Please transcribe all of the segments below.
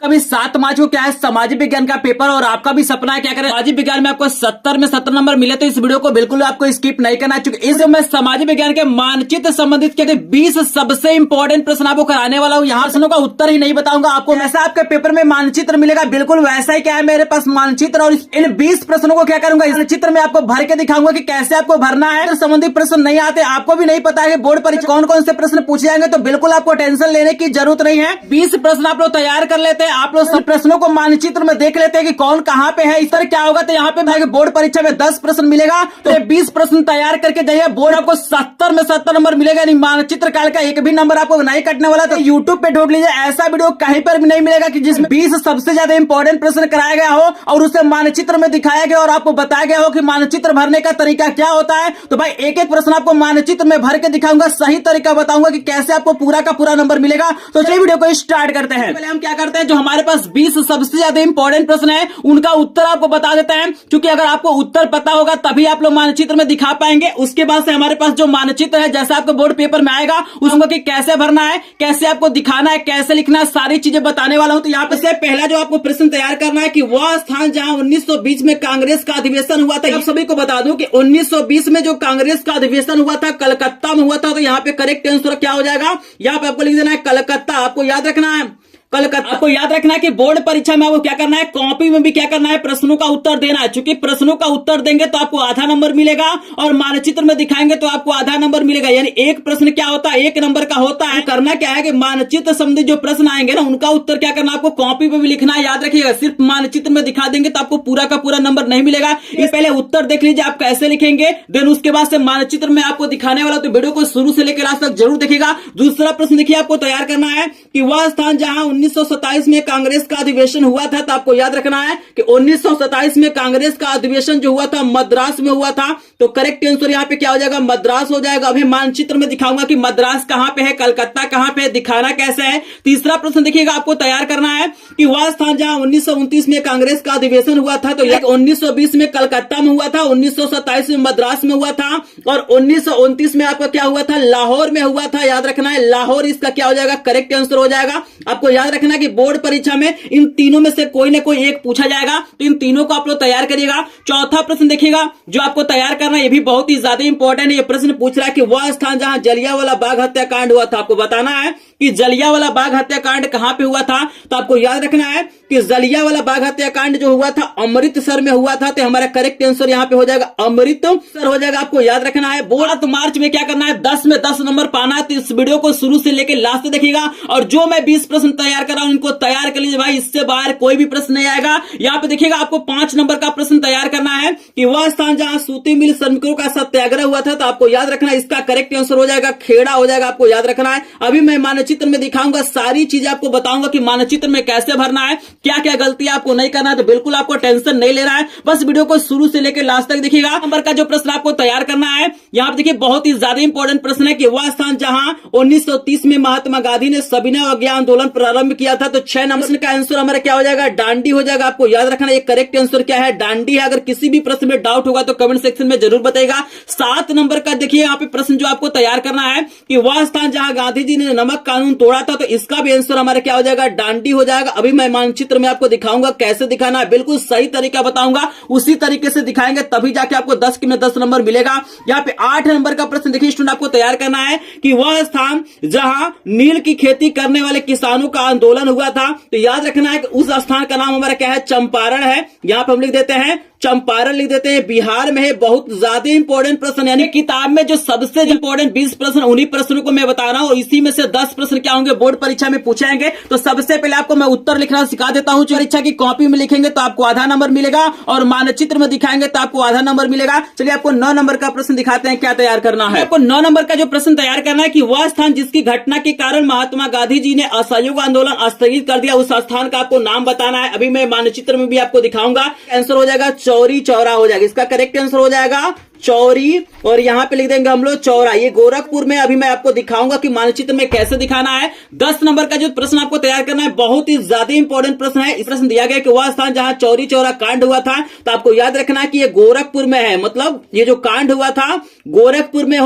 अभी 7 मार्च को क्या है सामाजिक विज्ञान का पेपर और आपका भी सपना है क्या करें सामाजिक विज्ञान में आपको 70 में 70 नंबर मिले तो इस वीडियो को बिल्कुल आपको स्किप नहीं करना चाहिए। इस मैं सामाजिक विज्ञान के मानचित्र संबंधित कहते 20 सबसे इंपॉर्टेंट प्रश्न आपको कराने वाला हूँ। यहाँ प्रश्नों का उत्तर ही नहीं बताऊंगा आपको, ऐसा आपके पेपर में मानचित्र मिलेगा बिल्कुल वैसा ही क्या है मेरे पास मानचित्र, और इन 20 प्रश्नों को क्या करूंगा इस चित्र में आपको भर के दिखाऊंगा कि कैसे आपको भरना है। संबंधित प्रश्न नहीं आते, आपको भी नहीं पता है बोर्ड परीक्षा कौन कौन से प्रश्न पूछे जाएंगे, तो बिल्कुल आपको टेंशन लेने की जरूरत नहीं है। 20 प्रश्न आप लोग तैयार कर लेते हैं, आप लोग सब प्रश्नों को मानचित्र में देख लेते हैं कि कौन कहाँ पे है। इस तरह क्या होगा तो यहाँ पे भाई बोर्ड परीक्षा में 10 प्रश्न मिलेगा तो 20 प्रश्न तैयार करके जाइए, बोर्ड आपको 70 में 70 नंबर मिलेगा। नहीं मानचित्र काल का एक भी नंबर आपको नहीं कटने वाला। तो यूट्यूब पे ढूंढ लीजिए, ऐसा वीडियो कहीं पर भी नहीं मिलेगा कि जिसमें 20 सबसे ज्यादा इंपॉर्टेंट प्रश्न कराया गया हो और उसे मानचित्र में दिखाया गया और आपको बताया गया हो कि मानचित्र भरने का तरीका क्या होता है। तो भाई एक एक प्रश्न आपको मानचित्र में भर के दिखाऊंगा, सही तरीका बताऊंगा कि कैसे आपको पूरा का पूरा नंबर मिलेगा। तो चलिए वीडियो को स्टार्ट करते हैं। पहले हम क्या करते हैं, जो हमारे पास 20 सबसे ज्यादा इंपॉर्टेंट प्रश्न है उनका उत्तर आपको बता देते हैं, क्योंकि अगर आपको उत्तर पता होगा तभी आप लोग मानचित्र में दिखा पाएंगे। उसके बाद से हमारे पास जो मानचित्र है जैसे आपको बोर्ड पेपर में आएगा उसको कि कैसे भरना है, कैसे आपको दिखाना है, कैसे लिखना है, सारी चीजें बताने वाला हूं। तो यहाँ पे से पहला जो आपको प्रश्न तैयार करना है कि वह स्थान जहां 1920 में कांग्रेस का अधिवेशन हुआ था। आप सभी को बता दूं कि 1920 में जो कांग्रेस का अधिवेशन हुआ था कलकत्ता में हुआ था। तो यहाँ पे करेक्ट आंसर क्या हो जाएगा, यहाँ पे आपको लिख देना है कलकत्ता। आपको याद रखना है कलकत्ता। आपको याद रखना है कि बोर्ड परीक्षा में आपको क्या करना है, कॉपी में भी क्या करना है, प्रश्नों का उत्तर देना है। चूंकि प्रश्नों का उत्तर देंगे तो आपको आधा नंबर मिलेगा और मानचित्र में दिखाएंगे तो आपको आधा नंबर मिलेगा। यानी एक प्रश्न क्या होता है, 1 नंबर का होता है। करना क्या है कि मानचित्र संबंधी जो प्रश्न आएंगे ना उनका उत्तर क्या करना है, आपको कॉपी पे भी लिखना है। याद रखिएगा, सिर्फ मानचित्र में दिखा देंगे तो आपको पूरा का पूरा नंबर नहीं मिलेगा। इस पहले उत्तर देख लीजिए आप कैसे लिखेंगे, देन उसके बाद से मानचित्र में आपको दिखाने वाला। तो वीडियो को शुरू से लेकर लास्ट तक जरूर देखिएगा। दूसरा प्रश्न देखिए, आपको तैयार करना है कि वह स्थान जहां 1927 में कांग्रेस का अधिवेशन हुआ था। तो आपको याद रखना है कि 1927 में कांग्रेस का अधिवेशन जो हुआ था मद्रास में हुआ था। तो करेक्ट आंसर यहाँ पे क्या हो जाएगा, मद्रास हो जाएगा। अभी मानचित्र में दिखाऊंगा कि मद्रास कहां पे है, कलकत्ता कहां पे है, दिखाना कैसे है। तीसरा प्रश्न देखिएगा, आपको तैयार करना है कि वह स्थान जहां 1929 में कांग्रेस का अधिवेशन हुआ था। तो 1920 में कलकत्ता में हुआ था, 1927 में मद्रास में हुआ था और 1929 में आपका क्या हुआ था, लाहौर में हुआ था। याद रखना है लाहौर, इसका क्या हो जाएगा, करेक्ट आंसर हो जाएगा। आपको याद रखना कि बोर्ड परीक्षा में इन तीनों में से कोई ना कोई एक पूछा जाएगा, तो इन तीनों को आप लोग तैयार करिएगा। चौथा प्रश्न देखिएगा, जो आपको तैयार करना है ये भी बहुत ही ज्यादा इंपॉर्टेंट है। ये प्रश्न पूछ रहा है कि वह स्थान जहां जलियांवाला बाग हत्याकांड हुआ था। आपको बताना है कि जलियांवाला बाग हत्याकांड कहां पे हुआ था। तो आपको याद रखना है कि जलियांवाला बाग हत्याकांड जो हुआ था अमृतसर में हुआ था। तो हमारा करेक्ट आंसर यहां पे हो जाएगा अमृतसर हो जाएगा। आपको याद रखना है 7 मार्च में क्या करना है, 10 में 10 नंबर पाना है। तो इस वीडियो को शुरू से लेकर लास्ट तक देखिएगा। और जो मैं 20 प्रश्न तैयार कर रहा हूं उनको तैयार कर लीजिए भाई, इससे बाहर कोई भी प्रश्न नहीं आएगा। यहाँ पे देखिएगा, आपको 5 नंबर का प्रश्न तैयार करना है कि वह स्थान जहां सूती मिल श्रमिकों का सत्याग्रह हुआ था। तो आपको याद रखना है इसका करेक्ट आंसर हो जाएगा खेड़ा हो जाएगा। आपको याद रखना है, अभी मैं मानचित्र में दिखाऊंगा, सारी चीजें आपको बताऊंगा कि मानचित्र में कैसे भरना है, क्या क्या गलती आपको नहीं करना है। तो बिल्कुल आपको टेंशन नहीं लेना है, बस वीडियो को शुरू से लेकर लास्ट तक देखिएगा। नंबर का जो प्रश्न आपको तैयार करना है, यहाँ पे देखिए बहुत ही ज्यादा इंपॉर्टेंट प्रश्न है कि वह स्थान जहां 1930 में महात्मा गांधी ने सविनय अवज्ञा आंदोलन प्रारंभ किया था। तो 6 नंबर का आंसर हमारा क्या हो जाएगा, डांडी हो जाएगा। आपको याद रखना है करेक्ट आंसर क्या है, डांडी है। अगर किसी भी प्रश्न में डाउट होगा तो कमेंट सेक्शन में जरूर बताएगा। 7 नंबर का देखिए यहाँ पे प्रश्न जो आपको तैयार करना है कि वह स्थान जहां गांधी जी ने नमक कानून तोड़ा था। तो इसका भी आंसर हमारा क्या हो जाएगा, डांडी हो जाएगा। अभी मैं मानचित्र में आपको दिखाऊंगा कैसे दिखाना है, बिल्कुल सही तरीका बताऊंगा, उसी तरीके से दिखाएंगे तभी जाके आपको 10 में 10 नंबर मिलेगा। यहाँ पे 8 नंबर का प्रश्न देखिए स्टूडेंट, आपको तैयार करना है कि वह स्थान जहां नील की खेती करने वाले किसानों का आंदोलन हुआ था। तो याद रखना है कि उस स्थान का नाम हमारा क्या है, चंपारण है। यहाँ पे हम लिख देते हैं चंपारण, लिख देते हैं बिहार में है। बहुत ज्यादा इंपॉर्टेंट प्रश्न, यानी किताब में जो सबसे इंपॉर्टेंट 20 प्रश्न, उन्हीं प्रश्नों को मैं बता रहा हूं और इसी में से 10 प्रश्न क्या होंगे बोर्ड परीक्षा में पूछे जाएंगे। तो सबसे पहले आपको मैं उत्तर लिखना सिखा देता हूं। परीक्षा की कॉपी में लिखेंगे तो आपको आधा नंबर मिलेगा और मानचित्र में दिखाएंगे तो आपको आधा नंबर मिलेगा। चलिए आपको 9 नंबर का प्रश्न दिखाते हैं, क्या तैयार करना है। आपको 9 नंबर का जो प्रश्न तैयार करना है कि वह स्थान जिसकी घटना के कारण महात्मा गांधी जी ने असहयोग आंदोलन स्थगित कर दिया, उस स्थान का आपको नाम बताना है। अभी मैं मानचित्र में भी आपको दिखाऊंगा। आंसर हो जाएगा चौरी चौरा हो जाएगा। इसका करेक्ट आंसर हो जाएगा चौरी, और यहाँ पे लिख देंगे हम लोग चौरा। ये गोरखपुर में, अभी मैं आपको दिखाऊंगा कि मानचित्र में कैसे दिखाना है। 10 नंबर का जो प्रश्न आपको तैयार करना है, बहुत ही ज्यादा इंपॉर्टेंट प्रश्न है। इस प्रश्न दिया गया कि वह स्थान जहां चौरी चौरा कांड हुआ था, तो आपको याद रखना है कि ये गोरखपुर में है, मतलब ये जो कांड हुआ था गोरखपुर में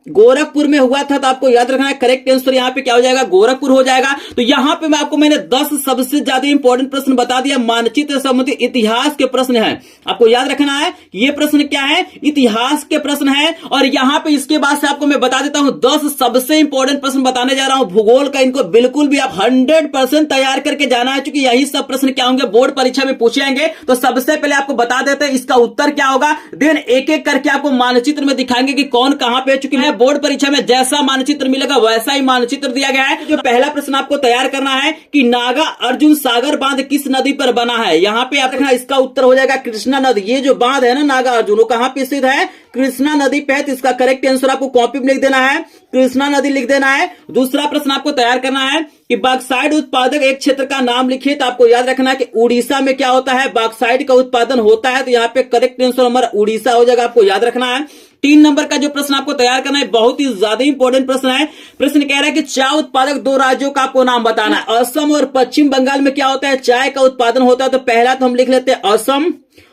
गोरखपुर में हुआ था, तो आपको याद रखना है करेक्ट आंसर यहाँ पे क्या हो जाएगा, गोरखपुर हो जाएगा। तो यहाँ पे मैंने 10 सबसे ज्यादा इंपॉर्टेंट प्रश्न बता दिया, मानचित्र संबंधी इतिहास के प्रश्न है। आपको याद रखना है ये प्रश्न क्या है, इतिहास के प्रश्न है। और यहाँ पे इसके बाद से आपको मैं बता देता हूं 10 सबसे इंपॉर्टेंट प्रश्न बताने जा रहा हूं भूगोल का। इनको बिल्कुल भी आप 100% तैयार करके जाना है, क्योंकि यही सब प्रश्न क्या होंगे, बोर्ड परीक्षा में पूछे जाएंगे। तो सबसे पहले आपको बता देते हैं इसका उत्तर क्या होगा, देन एक एक करके आपको मानचित्र में दिखाएंगे कि कौन कहां पे, चुकी है बोर्ड परीक्षा में जैसा मानचित्र मिलेगा वैसा ही मानचित्र दिया गया है। जो पहला प्रश्न आपको तैयार करना है कि नागा अर्जुन सागर बांध किस नदी पर बना है, यहाँ पे आप देखना इसका उत्तर हो जाएगा कृष्णा नदी। ये जो बांध है ना नागा अर्जुन, वो कहां पे स्थित है, कृष्णा नदी पे है। तो इसका करेक्ट आंसर आपको कॉपी में लिख देना है, कृष्णा नदी लिख देना है। दूसरा प्रश्न आपको तैयार करना है कि बॉक्साइट उत्पादक एक क्षेत्र का नाम लिखिए। तो आपको याद रखना है कि उड़ीसा में क्या होता है, बॉक्साइट का उत्पादन होता है। तो यहाँ पे करेक्ट आंसर हमारा उड़ीसा हो जाएगा, आपको याद रखना है। 3 नंबर का जो प्रश्न आपको तैयार करना है, बहुत ही ज्यादा इंपॉर्टेंट प्रश्न है। प्रश्न कह रहा है कि चाय उत्पादक 2 राज्यों का आपको नाम बताना है। असम और पश्चिम बंगाल में क्या होता है, चाय का उत्पादन होता है। तो पहला तो हम लिख लेते हैं असम,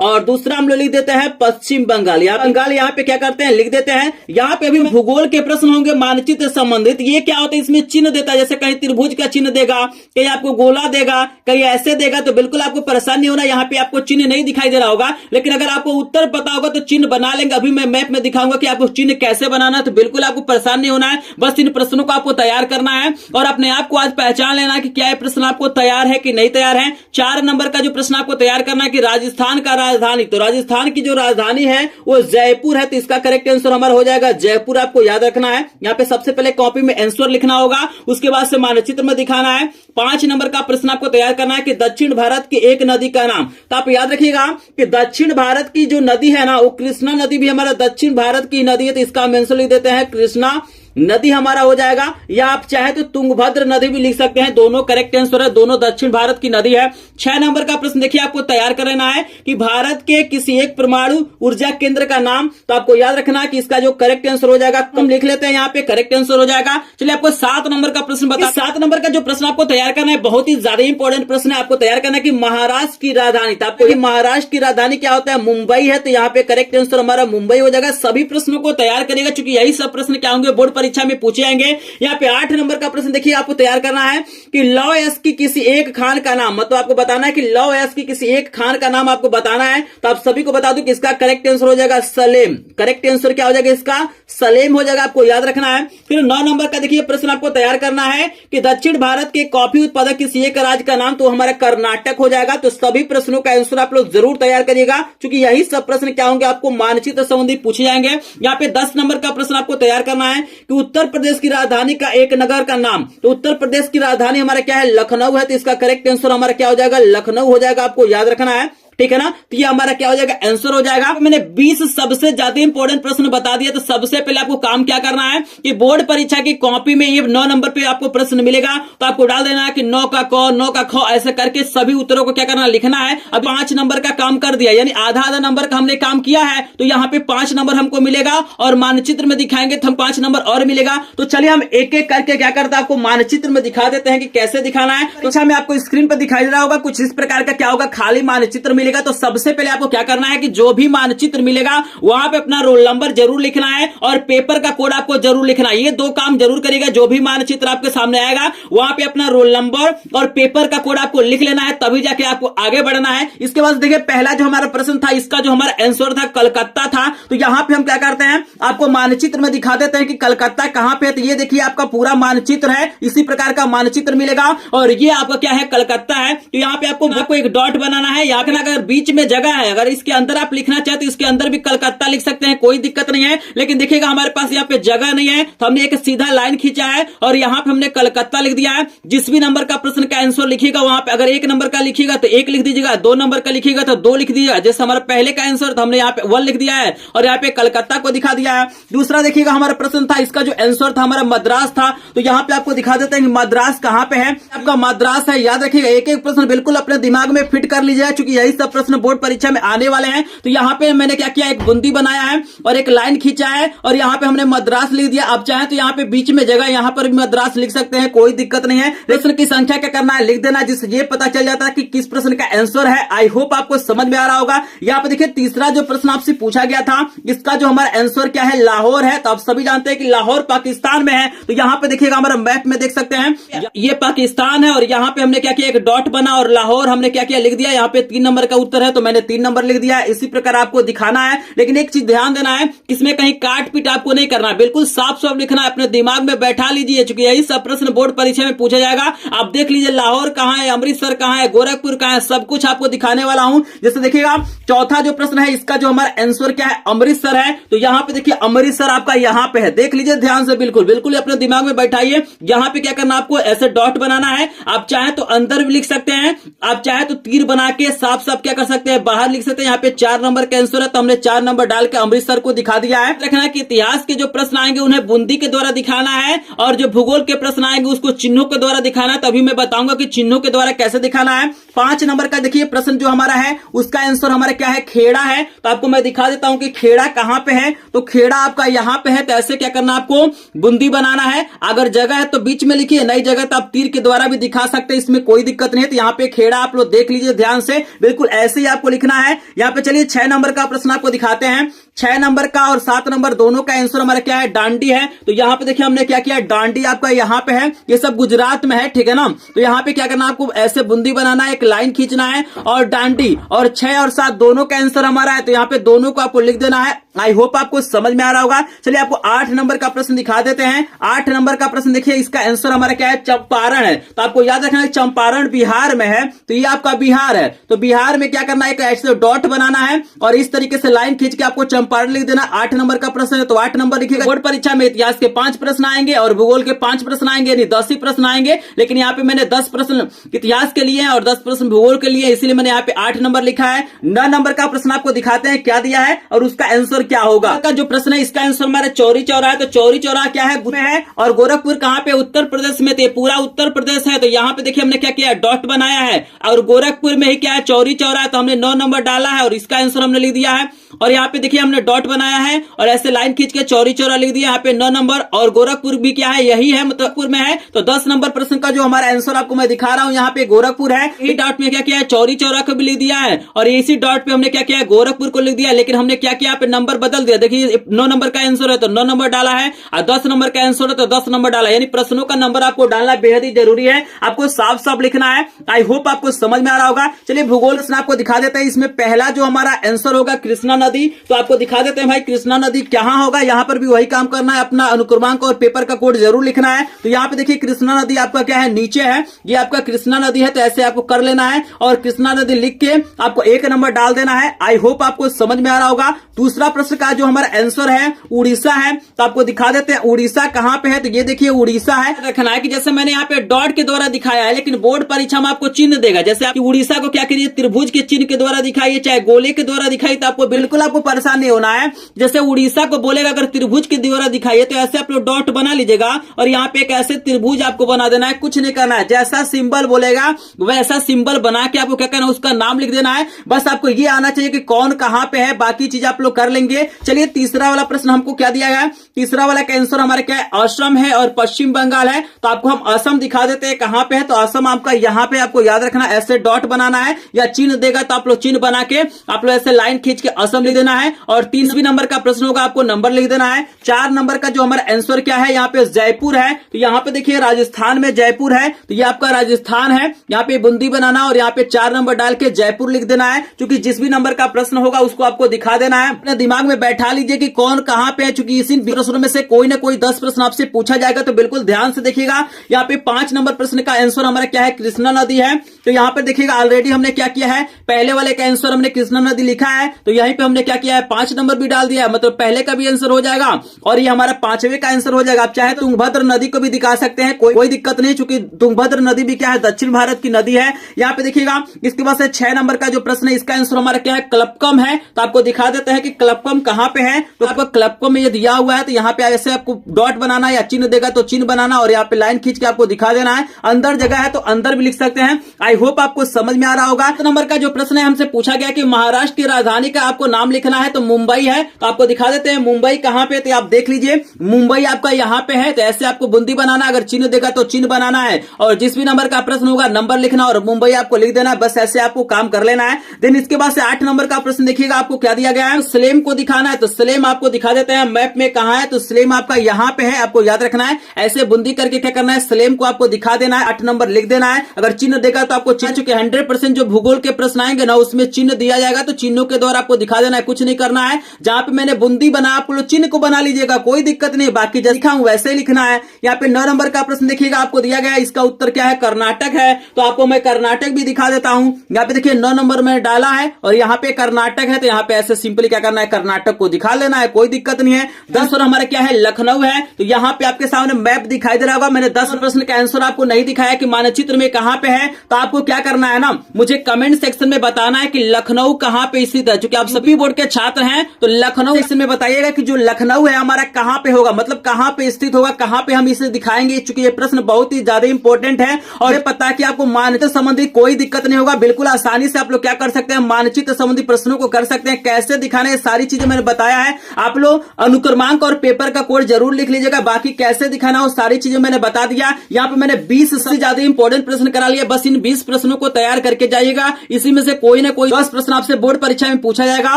और दूसरा हम लोग लिख देते हैं पश्चिम बंगाल। यहाँ पे क्या करते हैं, लिख देते हैं। यहाँ पे अभी भूगोल के प्रश्न होंगे मानचित्र संबंधित। ये क्या होता है, इसमें चिन्ह देता है, जैसे कहीं त्रिभुज का चिन्ह देगा, कहीं आपको गोला देगा, कहीं ऐसे देगा। तो बिल्कुल आपको परेशान नहीं होना, यहाँ पे आपको चिन्ह नहीं दिखाई दे रहा होगा, लेकिन अगर आपको उत्तर पता होगा तो चिन्ह बना लेंगे। अभी मैं मैप में दिखाऊंगा कि आपको चिन्ह कैसे बनाना है, तो बिल्कुल आपको परेशान नहीं होना है। बस इन प्रश्नों को आपको तैयार करना है और अपने आप को आज पहचान लेना है कि क्या ये प्रश्न आपको तैयार है कि नहीं तैयार है। 4 नंबर का जो प्रश्न आपको तैयार करना है कि राजस्थान का राजधानी, तो राजस्थान की जो राजधानी है वो जयपुर है। तो इसका करेक्ट आंसर हमारा हो जाएगा जयपुर, आपको याद रखना है। यहाँ पे सबसे पहले कॉपी में आंसर लिखना होगा, उसके बाद से मानचित्र में दिखाना है। 5 नंबर का प्रश्न आपको तैयार करना है कि दक्षिण भारत की एक नदी का नाम। तो आप याद रखिएगा कि दक्षिण भारत की जो नदी है ना, वो कृष्णा नदी भी हमारा दक्षिण भारत की नदी है। तो इसका हम आंसर लिख देते हैं कृष्णा नदी हमारा हो जाएगा, या आप चाहे तो तुंगभद्र नदी भी लिख सकते हैं, दोनों करेक्ट आंसर है, दोनों दक्षिण भारत की नदी है। 6 नंबर का प्रश्न देखिए आपको तैयार करना है कि भारत के किसी एक परमाणु ऊर्जा केंद्र का नाम। तो आपको याद रखना है कि इसका जो करेक्ट आंसर हो जाएगा, हम लिख लेते हैं यहाँ पे करेक्ट आंसर हो जाएगा। चलिए आपको 7 नंबर का प्रश्न बता, 7 नंबर का जो प्रश्न आपको तैयार करना है बहुत ही ज्यादा इंपॉर्टेंट प्रश्न है। आपको तैयार करना है कि महाराष्ट्र की राजधानी, तो आपको महाराष्ट्र की राजधानी क्या होता है, मुंबई है। तो यहाँ पे करेक्ट आंसर हमारा मुंबई हो जाएगा। सभी प्रश्नों को तैयार करेगा, क्योंकि यही सब प्रश्न क्या होंगे, बोर्ड परीक्षा में पूछे जाएंगे। यहाँ पे 8 नंबर का प्रश्न देखिए आपको तैयार करना है कि लौ एस की किसी एक खान का नाम, मतलब आपको बताना है कि लौ एस की किसी एक खान का नाम आपको बताना है। तो आप सभी को बता दूं कि इसका करेक्ट आंसर हो जाएगा सलेम। करेक्ट आंसर क्या हो जाएगा, इसका सलेम हो जाएगा, आपको याद रखना है। फिर 9 नंबर का देखिए प्रश्न आपको तैयार करना है कि दक्षिण भारत के कॉफी उत्पादक किसी एक राज्य का नाम, तो हमारा कर्नाटक हो जाएगा। तो सभी प्रश्नों का आंसर आप लोग जरूर तैयार करिएगा, क्योंकि यही सब प्रश्न क्या होंगे, आपको मानचित्र संबंधी पूछे जाएंगे। यहाँ पे 10 नंबर का प्रश्न आपको तैयार करना है कि उत्तर प्रदेश की राजधानी का एक नगर का नाम। तो उत्तर प्रदेश की राजधानी हमारा क्या है, लखनऊ है। तो इसका करेक्ट आंसर हमारा क्या हो जाएगा, लखनऊ हो जाएगा, आपको याद रखना है, ठीक है ना। तो ये हमारा क्या हो जाएगा, आंसर हो जाएगा। मैंने 20 सबसे ज्यादा इंपॉर्टेंट प्रश्न बता दिया। तो सबसे पहले आपको काम क्या करना है कि बोर्ड परीक्षा की कॉपी में ये 9 नंबर पे आपको प्रश्न मिलेगा, तो आपको डाल देना है कि 9 का क 9 का ख, ऐसे करके सभी उत्तरों को क्या करना, लिखना है। अब 5 नंबर का काम कर दिया, यानी आधा नंबर का हमने काम किया है। तो यहाँ पे 5 नंबर हमको मिलेगा, और मानचित्र में दिखाएंगे तो हम 5 नंबर और मिलेगा। तो चलिए हम एक एक करके क्या करते हैं, आपको मानचित्र में दिखा देते हैं कि कैसे दिखाना है। तो अच्छा, मैं आपको स्क्रीन पर दिखाई दे रहा होगा कुछ इस प्रकार का क्या होगा, खाली मानचित्र मिलेगा। तो सबसे पहले आपको क्या करना है कि जो भी मानचित्र मिलेगा वहां पे अपना रोल नंबर जरूर लिखना है, और पेपर का कोड आपको जरूर लिखना है। ये 2 काम जरूर करिएगा। जो भी मानचित्र आपके सामने आएगा वहां पे अपना रोल नंबर और पेपर का कोड आपको लिख लेना है, तभी जाके आपको आगे बढ़ना है। इसके बाद देखिए पहला जो हमारा प्रश्न था, इसका जो हमारा आंसर था कलकत्ता था। तो यहां पे हम क्या करते हैं, आपको मानचित्र में दिखा देते हैं कि कलकत्ता कहां पे है। तो ये देखिए आपका पूरा मानचित्र है, इसी प्रकार का मानचित्र मिलेगा, और ये आपका क्या है, कलकत्ता है। तो यहाँ पे आपको एक डॉट बनाना है। यहाँ पे अगर बीच में जगह है, अगर इसके अंदर आप लिखना चाहते तो इसके अंदर भी कलकत्ता लिख सकते हैं, कोई दिक्कत नहीं है। लेकिन देखिएगा हमारे पास यहाँ पे जगह नहीं है, तो हमने एक सीधा लाइन खींचा है और यहाँ पे हमने कलकत्ता लिख दिया है। जिस भी नंबर का प्रश्न का आंसर लिखिएगा वहां पे अगर 1 नंबर का लिखिएगा तो 1 लिख दीजिएगा, 2 नंबर का लिखिएगा तो 2 लिख दीजिएगा। जैसे हमारा पहले का आंसर तो हमने यहाँ पे 1 लिख दिया है और यहाँ पे कलकत्ता को दिखा दिया है। दूसरा देखिएगा हमारा प्रश्न था, इसका जो आंसर था हमारा मद्रास था। तो यहाँ पे आपको दिखा देते हैं कि मद्रास कहाँ पे है, आपका मद्रास है। याद रखिएगा, एक एक प्रश्न बिल्कुल अपने दिमाग में फिट कर लीजिएगा, क्योंकि यही सब सब प्रश्न बोर्ड परीक्षा में आने वाले हैं। तो यहाँ पे मैंने क्या किया, एक बूंदी बनाया है और एक लाइन खींचा है और यहाँ पे हमने मद्रास लिख दिया। आप चाहें तो यहाँ पे बीच में जगह यहाँ पर भी मद्रास लिख सकते हैं, कोई दिक्कत नहीं है। प्रश्न की संख्या क्या करना है, लिख देना, जिससे ये पता चल जाता है कि किस प्रश्न का आंसर है। आई होप आपको समझ में आ रहा होगा। यहाँ पे देखिए तीसरा जो प्रश्न आपसे पूछा गया था, इसका जो हमारा आंसर क्या है, लाहौर है। तो आप सभी जानते हैं कि लाहौर पाकिस्तान में है। तो यहाँ पे देखिएगा हमारा मैप में देख सकते हैं ये पाकिस्तान है और यहाँ पे हमने क्या किया, एक डॉट बना और लाहौर हमने क्या किया, लिख दिया। यहाँ पे 3 नंबर का उत्तर है तो मैंने 3 नंबर लिख दिया। इसी प्रकार आपको दिखाना है, लेकिन एक चीज ध्यान देना है, इसमें कहीं काट पीट आपको नहीं करना है, बिल्कुल साफ साफ लिखना है, अपने दिमाग में बैठा लीजिए, क्योंकि यही सब प्रश्न बोर्ड परीक्षा में पूछा जाएगा। आप देख लीजिए लाहौर कहाँ है, अमृतसर कहाँ है, गोरखपुर कहाँ है, सब कुछ आपको दिखाने वाला हूं। जैसे देखिएगा चौथा जो प्रश्न है, इसका जो हमारा आंसर क्या है, अमृतसर है। तो यहाँ पे देखिए अमृतसर आपका यहाँ पे है, देख लीजिए ध्यान से, बिल्कुल बिल्कुल अपने दिमाग में बैठाइए। यहाँ पे क्या करना, आपको ऐसे डॉट बनाना है। आप चाहे तो अंदर भी लिख सकते हैं, आप चाहे तो तीर बना के साफ साफ क्या कर सकते हैं, बाहर लिख सकते हैं। यहाँ पे 4 नंबर का आंसर है तो हमने 4 नंबर डाल के अमृतसर को दिखा दिया है। रखना कि इतिहास के जो प्रश्न आएंगे उन्हें बूंदी के द्वारा दिखाना है और जो भूगोल के प्रश्न आएंगे उसको चिन्हों के द्वारा दिखाना है। तभी मैं बताऊंगा कि चिन्हों के द्वारा कैसे दिखाना है। 5 नंबर का देखिए प्रश्न जो हमारा है, उसका आंसर हमारा क्या है, खेड़ा है। तो आपको मैं दिखा देता हूं कि खेड़ा कहां पे है। तो खेड़ा आपका यहां पे है। तो ऐसे क्या करना, आपको बूंदी बनाना है। अगर जगह है तो बीच में लिखिए, नई जगह तो आप तीर के द्वारा भी दिखा सकते हैं, इसमें कोई दिक्कत नहीं है। तो यहाँ पे खेड़ा आप लोग देख लीजिए ध्यान से, बिल्कुल ऐसे ही आपको लिखना है। यहाँ पे चलिए 6 नंबर का प्रश्न आपको दिखाते हैं। 6 नंबर का और 7 नंबर दोनों का आंसर हमारा क्या है, डांडी है। तो यहाँ पे देखिए हमने क्या किया, डांडी आपका यहाँ पे है, ये सब गुजरात में है, ठीक है ना। तो यहाँ पे क्या करना, आपको ऐसे बूंदी बनाना है, एक लाइन खींचना है और डांडी, और 6 और 7 दोनों का आंसर हमारा है। तो यहाँ पे दोनों को आपको लिख देना है। आई होप आपको समझ में आ रहा होगा। चलिए आपको 8 नंबर का प्रश्न दिखा देते हैं। 8 नंबर का प्रश्न देखिए, इसका आंसर हमारा क्या है, चंपारण है। तो आपको याद रखना है चंपारण बिहार में है, तो ये आपका बिहार है। तो बिहार में क्या करना है, एक ऐसे डॉट बनाना है और इस तरीके से लाइन खींच के आपको चंपारण लिख देना। 8 नंबर का प्रश्न है तो 8 नंबर लिखिएगा। बोर्ड परीक्षा में इतिहास के 5 प्रश्न आएंगे और भूगोल के 5 प्रश्न आएंगे, यानी 10 ही प्रश्न आएंगे। लेकिन यहाँ पे मैंने 10 प्रश्न इतिहास के लिए और 10 प्रश्न भूगोल के लिए, इसीलिए मैंने यहाँ पे 8 नंबर लिखा है। 9 नंबर का प्रश्न आपको दिखाते हैं क्या दिया है और उसका आंसर क्या होगा। जो प्रश्न है इसका आंसर हमारा चौरी चौरा है। तो चौरी चौरा क्या है, है और गोरखपुर कहां पे, उत्तर प्रदेश में। तो पूरा उत्तर प्रदेश है। तो यहाँ पे देखिए हमने क्या किया, डॉट बनाया है और गोरखपुर में ही क्या है, चौरी चौरा है। तो हमने 9 नंबर डाला है और इसका आंसर हमने लिख दिया है। और यहाँ पे देखिए हमने डॉट बनाया है और ऐसे लाइन खींच के चौरी चौरा लिख दिया। यहाँ पे 9 नंबर और गोरखपुर भी क्या है, यही है, गोरखपुर में है। तो 10 नंबर प्रश्न का जो हमारा आंसर आपको मैं दिखा रहा हूँ, यहाँ पे गोरखपुर है। इसी डॉट में क्या किया है, चौरी चौरा को भी लिख दिया है और इसी डॉट पे हमने क्या किया है, गोरखपुर को लिख दिया। लेकिन हमने क्या किया, यहाँ पे नंबर बदल दिया। देखिए 9 नंबर का आंसर है तो 9 नंबर डाला है और 10 नंबर का आंसर है तो 10 नंबर डाला। यानी प्रश्नों का नंबर आपको डालना बेहद ही जरूरी है, आपको साफ साफ लिखना है। आई होप आपको समझ में आ रहा होगा। चलिए भूगोल प्रश्न आपको दिखा देते हैं। इसमें पहला जो हमारा आंसर होगा कृष्णा नदी। तो आपको दिखा देते हैं भाई कृष्णा नदी कहां होगा। यहाँ पर भी वही काम करना है, अपना अनुक्रमांक और पेपर का कोड जरूर लिखना है। तो यहाँ पे देखिए कृष्णा नदी आपका क्या है, नीचे है, ये आपका कृष्णा नदी है। तो ऐसे आपको कर लेना है और कृष्णा नदी लिख के आपको 1 नंबर डाल देना है। आई होप आपको समझ में आ रहा होगा। दूसरा प्रश्न का जो हमारा आंसर है उड़ीसा है। तो आपको दिखा देते हैं उड़ीसा कहां पे है। तो ये देखिए उड़ीसा है। रखना है कि जैसे मैंने यहाँ पे डॉट के द्वारा दिखाया है, लेकिन बोर्ड परीक्षा में आपको चिन्ह देगा। जैसे आप उड़ीसा को क्या करिए, त्रिभुज के चिन्ह के द्वारा दिखाइए, चाहे गोले के द्वारा दिखाइए, तो आपको बिल्कुल आपको परेशान नहीं होना है। जैसे उड़ीसा को बोलेगा अगर त्रिभुज के द्वारा दिखाइए, तो ऐसे आप लोग डॉट बना लीजिएगा और यहाँ पे एक ऐसे त्रिभुज आपको बना देना है, कुछ नहीं करना है। जैसा सिंबल बोलेगा वैसा सिंबल बना के आपको क्या करना है, उसका नाम लिख देना है। बस आपको ये आना चाहिए कि कौन कहां पे है, बाकी चीज आप लोग कर लेंगे। चलिए तीसरा वाला प्रश्न हमको क्या दिया गया, तीसरा वाला का आंसर हमारा क्या है, असम है और पश्चिम बंगाल है। तो आपको हम असम दिखा देते हैं कहां पे है। तो असम आपका यहाँ पे, आपको याद रखना ऐसे डॉट बनाना है या चिन्ह देगा तो आप लोग चिन्ह बना के आप लोग ऐसे लाइन खींच के असम लिख देना है। और 30वें नंबर का प्रश्न होगा, आपको नंबर लिख देना है। 4 नंबर का जो हमारा आंसर क्या है, यहाँ पे जयपुर है। तो यहाँ पे देखिए राजस्थान में जयपुर है, तो ये आपका राजस्थान है। यहाँ पे बूंदी बनाना और यहाँ पे 4 नंबर डाल के जयपुर लिख देना है। क्योंकि जिस भी नंबर का प्रश्न होगा उसको आपको दिखा देना है। अपने दिमाग में बैठा लीजिए कि कौन कहां पे है, चूंकि इसी प्रश्नों में से कोई ना कोई 10 प्रश्न आपसे पूछा जाएगा। तो बिल्कुल ध्यान से देखिएगा। यहाँ पे 5 नंबर प्रश्न का आंसर हमारा क्या है, कृष्णा नदी है। तो यहाँ पे देखिएगा ऑलरेडी हमने क्या किया है, पहले वाले का आंसर हमने कृष्णा नदी लिखा है। तो यहीं पे हमने क्या किया है 5 नंबर भी डाल दिया है, मतलब पहले का भी आंसर हो जाएगा और ये हमारा 5वें का आंसर हो जाएगा। आप चाहे तो तुंगभद्र नदी को भी दिखा सकते हैं, कोई दिक्कत नहीं, चूंकि तुंगभद्र नदी भी क्या है दक्षिण भारत की नदी है। यहाँ पे देखिएगा इसके बाद से 6 नंबर का जो प्रश्न है इसका आंसर हमारा क्या है क्लबकम है। तो आपको दिखा देते हैं कि क्लबकम कहां पे है। तो आपको क्लबकम में ये दिया हुआ है, तो यहाँ पे ऐसे आपको डॉट बनाना या चिन्ह देगा तो चिन्ह बनाना और यहाँ पे लाइन खींच के आपको दिखा देना है। अंदर जगह है तो अंदर भी लिख सकते हैं। आई होप आपको समझ में आ रहा होगा। 7 नंबर का जो प्रश्न है हमसे पूछा गया कि महाराष्ट्र की राजधानी का आपको नाम लिखना है, तो मुंबई है। तो आपको दिखा देते हैं मुंबई कहां पे, तो आप देख लीजिए मुंबई आपका यहाँ पे है। तो ऐसे आपको बूंदी बनाना, अगर चिन्ह देगा तो चिन्ह बनाना है और जिस भी नंबर का प्रश्न होगा नंबर लिखना और मुंबई आपको लिख देना है। बस ऐसे आपको काम कर लेना है। देन इसके बाद से 8 नंबर का प्रश्न देखिएगा आपको क्या दिया गया है, स्लेम को दिखाना है। तो स्लेम आपको दिखा देते हैं मैप में कहां है, तो स्लेम आपका यहाँ पे है, आपको याद रखना है। ऐसे बूंदी करके क्या करना है स्लेम को आपको दिखा देना है, 8 नंबर लिख देना है। अगर चिन्ह देगा तो आपको चिन्ह, चूंकि 100% जो भूगोल के प्रश्न आएंगे ना उसमें चिन्ह दिया जाएगा, तो चिन्हों के द्वारा आपको दिखा देना है, कुछ नहीं करना है। जहां पे मैंने बूंदी बना आप लोग चिन्ह को बना लीजिएगा, कोई दिक्कत नहीं, बाकी जैसे लिखा हूं वैसे ही लिखना है। यहाँ पे 9 नंबर का प्रश्न देखिएगा आपको दिया गया है, इसका उत्तर क्या है कर्नाटक है। तो आपको मैं कर्नाटक भी दिखा देता हूं। यहाँ पे देखिए 9 नंबर में डाला है और यहाँ पे कर्नाटक है, तो यहाँ पे ऐसे सिंपली क्या करना है कर्नाटक को दिखा लेना है, कोई दिक्कत नहीं है। 10 और हमारा क्या है लखनऊ है। तो यहाँ पे आपके सामने मैप दिखाई दे रहा होगा। मैंने 10 प्रश्न का आंसर आपको नहीं दिखाया कि मानचित्र में कहां पे है। तो आपको क्या करना है ना, मुझे कमेंट सेक्शन में बताना है कि लखनऊ कहां पे स्थित है। क्योंकि आप सभी बोर्ड के छात्र हैं तो लखनऊ सेक्शन में बताइएगा कि जो लखनऊ है हमारा कहां पे होगा, मतलब कहां पे स्थित होगा, कहां पे हम इसे दिखाएंगे। चूंकि ये प्रश्न बहुत ही ज्यादा इंपॉर्टेंट है और ये पता है कि आपको मानचित्र संबंधी कोई दिक्कत नहीं होगा। बिल्कुल आसानी से आप लोग क्या कर सकते हैं मानचित्र संबंधी प्रश्नों को कर सकते हैं। कैसे दिखाने ये सारी चीजें मैंने बताया है। आप लोग अनुक्रमांक और पेपर का कोड जरूर लिख लीजिएगा। बाकी कैसे दिखाना हो सारी चीजें मैंने बता दिया। यहाँ पे मैंने 20 से ज्यादा इंपॉर्टेंट प्रश्न करा लिया। बस इन 20 प्रश्नों को तैयार करके जाइएगा। इसी में से कोई ना कोई 10 प्रश्न आपसे बोर्ड परीक्षा में पूछा जाएगा।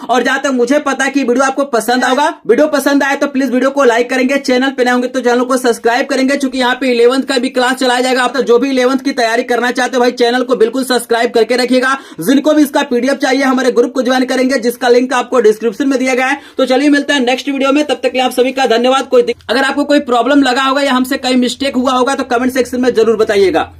और जहां तक मुझे पता है कि वीडियो आपको पसंद आएगा, वीडियो पसंद आए तो प्लीज वीडियो को लाइक करेंगे, चैनल पे नए होंगे तो चैनल को सब्सक्राइब करेंगे। चूंकि यहाँ पे 11th का भी क्लास चलाया जाएगा। आप तो जो भी 11th की तैयारी करना चाहते हो भाई चैनल को बिल्कुल सब्सक्राइब करके रखिएगा। जिनको भी इसका पीडीएफ चाहिए हमारे ग्रुप को ज्वाइन करेंगे, जिसका लिंक आपको डिस्क्रिप्शन में दिया गया है। तो चलिए मिलते हैं नेक्स्ट वीडियो में, तब तक के लिए आप सभी का धन्यवाद। अगर आपको कोई प्रॉब्लम लगा होगा या हमसे कहीं मिस्टेक हुआ होगा तो कमेंट सेक्शन में जरूर बताइएगा।